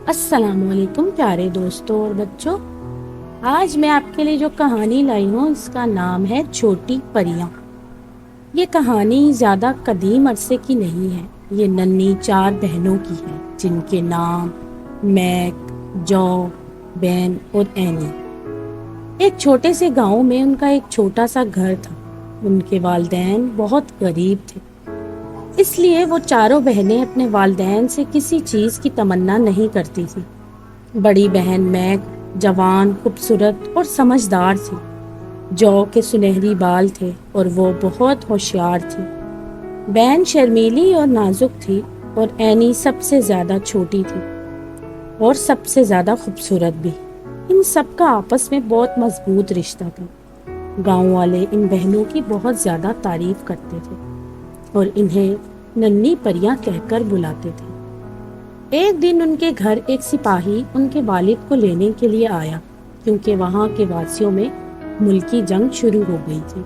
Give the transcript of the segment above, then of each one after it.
السلام علیکم پیارے دوستوں اور بچوں، آج میں آپ کے لیے جو کہانی لائی ہوں اس کا نام ہے چھوٹی پریاں۔ یہ کہانی زیادہ قدیم عرصے کی نہیں ہے، یہ ننھی 4 بہنوں کی ہے جن کے نام میک، جو، بین اور اینی۔ ایک چھوٹے سے گاؤں میں ان کا ایک چھوٹا سا گھر تھا۔ ان کے والدین بہت غریب تھے، اس لیے وہ چاروں بہنیں اپنے والدین سے کسی چیز کی تمنا نہیں کرتی تھی۔ بڑی بہن میک جوان، خوبصورت اور سمجھدار تھی۔ جو کے سنہری بال تھے اور وہ بہت ہوشیار تھی۔ بہن شرمیلی اور نازک تھی اور اینی سب سے زیادہ چھوٹی تھی اور سب سے زیادہ خوبصورت بھی۔ ان سب کا آپس میں بہت مضبوط رشتہ تھا۔ گاؤں والے ان بہنوں کی بہت زیادہ تعریف کرتے تھے اور انہیں ننھی پریاں کہہ کر بلاتے تھے۔ ایک دن ان کے گھر ایک سپاہی ان کے والد کو لینے کے لیے آیا، کیونکہ وہاں کے واسیوں میں ملکی جنگ شروع ہو گئی تھی۔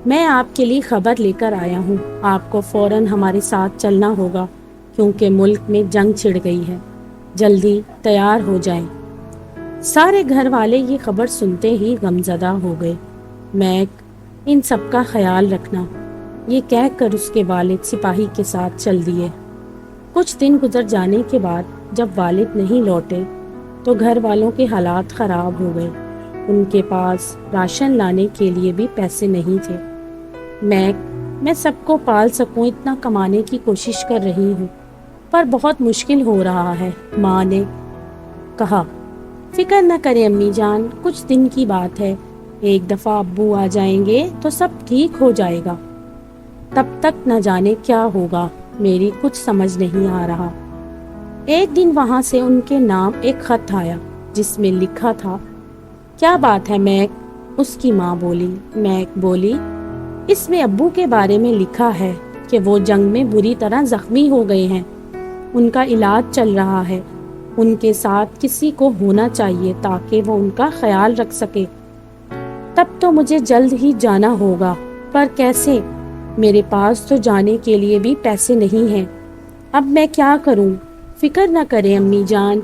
میں آپ کے لیے خبر لے کر آیا ہوں، آپ کو فوراً ہمارے ساتھ چلنا ہوگا کیونکہ ملک میں جنگ چھڑ گئی ہے، جلدی تیار ہو جائیں۔ سارے گھر والے یہ خبر سنتے ہی غمزدہ ہو گئے۔ میک، ان سب کا خیال رکھنا، یہ کہہ کر اس کے والد سپاہی کے ساتھ چل دیے۔ کچھ دن گزر جانے کے بعد جب والد نہیں لوٹے تو گھر والوں کے حالات خراب ہو گئے۔ ان کے پاس راشن لانے کے لیے بھی پیسے نہیں تھے۔ میک، میں سب کو پال سکوں اتنا کمانے کی کوشش کر رہی ہوں، پر بہت مشکل ہو رہا ہے، ماں نے کہا۔ فکر نہ کریں امی جان، کچھ دن کی بات ہے، ایک دفعہ ابو آ جائیں گے تو سب ٹھیک ہو جائے گا، تب تک نہ جانے کیا ہوگا، میری کچھ سمجھ نہیں آ رہا۔ ایک دن وہاں سے ان کے نام ایک خط آیا جس میں لکھا تھا، کیا بات ہے میک؟ اس کی ماں بولی۔ میک بولی، اس میں ابو کے بارے میں لکھا ہے کہ وہ جنگ میں بری طرح زخمی ہو گئے ہیں، ان کا علاج چل رہا ہے، ان کے ساتھ کسی کو ہونا چاہیے تاکہ وہ ان کا خیال رکھ سکے۔ تب تو مجھے جلد ہی جانا ہوگا، پر کیسے؟ میرے پاس تو جانے کے لیے بھی پیسے نہیں ہیں، اب میں کیا کروں؟ فکر نہ کریں امی جان،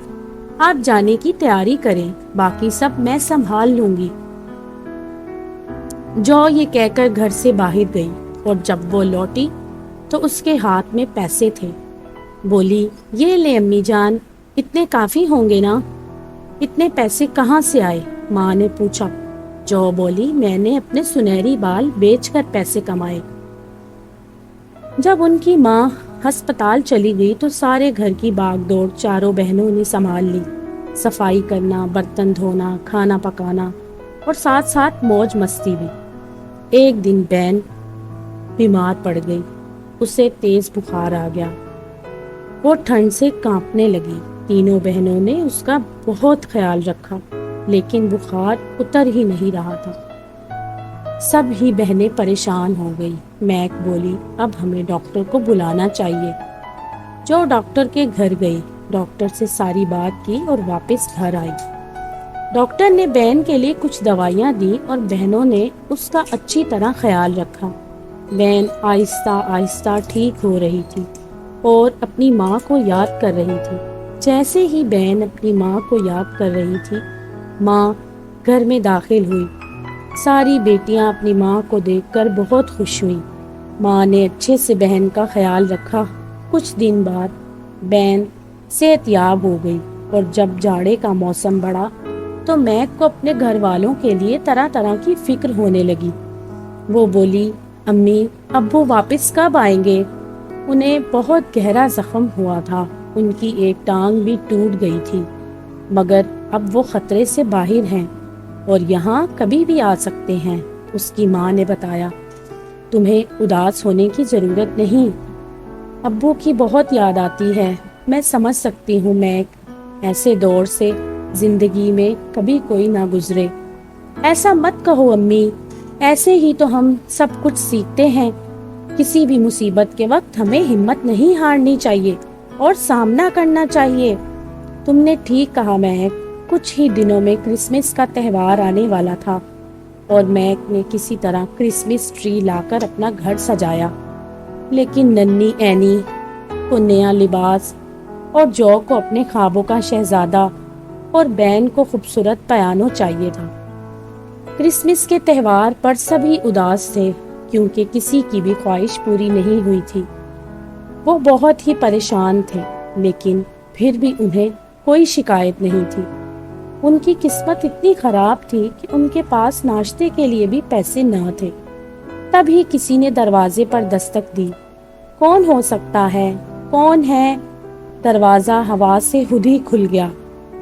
آپ جانے کی تیاری کریں، باقی سب میں سنبھال لوں گی۔ جو یہ کہہ کر گھر سے باہر گئی اور جب وہ لوٹی تو اس کے ہاتھ میں پیسے تھے۔ بولی، یہ لے امی جان، اتنے کافی ہوں گے نا؟ اتنے پیسے کہاں سے آئے؟ ماں نے پوچھا۔ جو بولی، میں نے اپنے سنہری بال بیچ کر پیسے کمائے۔ جب ان کی ماں ہسپتال چلی گئی تو سارے گھر کی باغ دوڑ چاروں بہنوں نے سنبھال لی۔ صفائی کرنا، برتن دھونا، کھانا پکانا اور ساتھ ساتھ موج مستی بھی۔ ایک دن بہن بیمار پڑ گئی، اسے تیز بخار آ گیا، وہ ٹھنڈ سے کانپنے لگی۔ تینوں بہنوں نے اس کا بہت خیال رکھا، لیکن بخار اتر ہی نہیں رہا تھا۔ سب ہی بہنیں پریشان ہو گئی۔ میک بولی، اب ہمیں ڈاکٹر کو بلانا چاہیے۔ جو ڈاکٹر کے گھر گئی، ڈاکٹر سے ساری بات کی اور واپس گھر آئی۔ ڈاکٹر نے بہن کے لیے کچھ دوائیاں دی اور بہنوں نے اس کا اچھی طرح خیال رکھا۔ بہن آہستہ آہستہ ٹھیک ہو رہی تھی اور اپنی ماں کو یاد کر رہی تھی۔ جیسے ہی بہن اپنی ماں کو یاد کر رہی تھی، ماں گھر میں داخل ہوئی۔ ساری بیٹیاں اپنی ماں کو دیکھ کر بہت خوش ہوئیں۔ ماں نے اچھے سے بہن کا خیال رکھا۔ کچھ دن بعد بہن صحت یاب ہو گئی اور جب جاڑے کا موسم بڑھا تو میک کو اپنے گھر والوں کے لیے طرح طرح کی فکر ہونے لگی۔ وہ بولی، امی، ابو واپس کب آئیں گے؟ انہیں بہت گہرا زخم ہوا تھا، ان کی ایک ٹانگ بھی ٹوٹ گئی تھی، مگر اب وہ خطرے سے باہر ہیں اور یہاں کبھی بھی آ سکتے ہیں۔ اس کی ماں نے بتایا، تمہیں اداس ہونے کی ضرورت نہیں، ابو کی بہت یاد آتی ہے، میں سمجھ سکتی ہوں میک، ایسے دور سے زندگی میں کبھی کوئی نہ گزرے۔ ایسا مت کہو امی، ایسے ہی تو ہم سب کچھ سیکھتے ہیں۔ کسی بھی مصیبت کے وقت ہمیں ہمت نہیں ہارنی چاہیے اور سامنا کرنا چاہیے۔ تم نے ٹھیک کہا میک، کچھ ہی دنوں میں کرسمس کا تہوار آنے والا تھا اور میک نے کسی طرح کرسمس ٹری لا کر اپنا گھر سجایا، لیکن ننھی اینی کو نیا لباس اور جو کو اپنے خوابوں کا شہزادہ اور بین کو خوبصورت پیانو چاہیے تھا۔ کرسمس کے تہوار پر سبھی اداس تھے کیونکہ کسی کی بھی خواہش پوری نہیں ہوئی تھی۔ وہ بہت ہی پریشان تھے، لیکن پھر بھی انہیں کوئی شکایت نہیں تھی۔ ان کی قسمت اتنی خراب تھی کہ ان کے پاس ناشتے کے لیے بھی پیسے نہ تھے۔ تبھی کسی نے دروازے پر دستک دی۔ کون ہو سکتا ہے؟ کون ہے؟ دروازہ ہوا سے خود ہی کھل گیا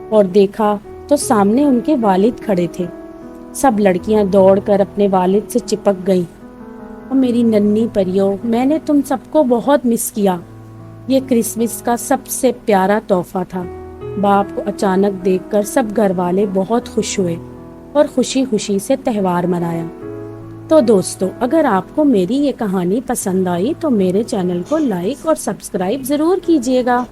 اور دیکھا تو سامنے ان کے والد کھڑے تھے۔ سب لڑکیاں دوڑ کر اپنے والد سے چپک گئیں۔ اور میری ننھی پریوں، میں نے تم سب کو بہت مس کیا۔ یہ کرسمس کا سب سے پیارا تحفہ تھا۔ باپ کو اچانک دیکھ کر سب گھر والے بہت خوش ہوئے اور خوشی خوشی سے تہوار منایا۔ تو دوستو، اگر آپ کو میری یہ کہانی پسند آئی تو میرے چینل کو لائک اور سبسکرائب ضرور کیجیے گا۔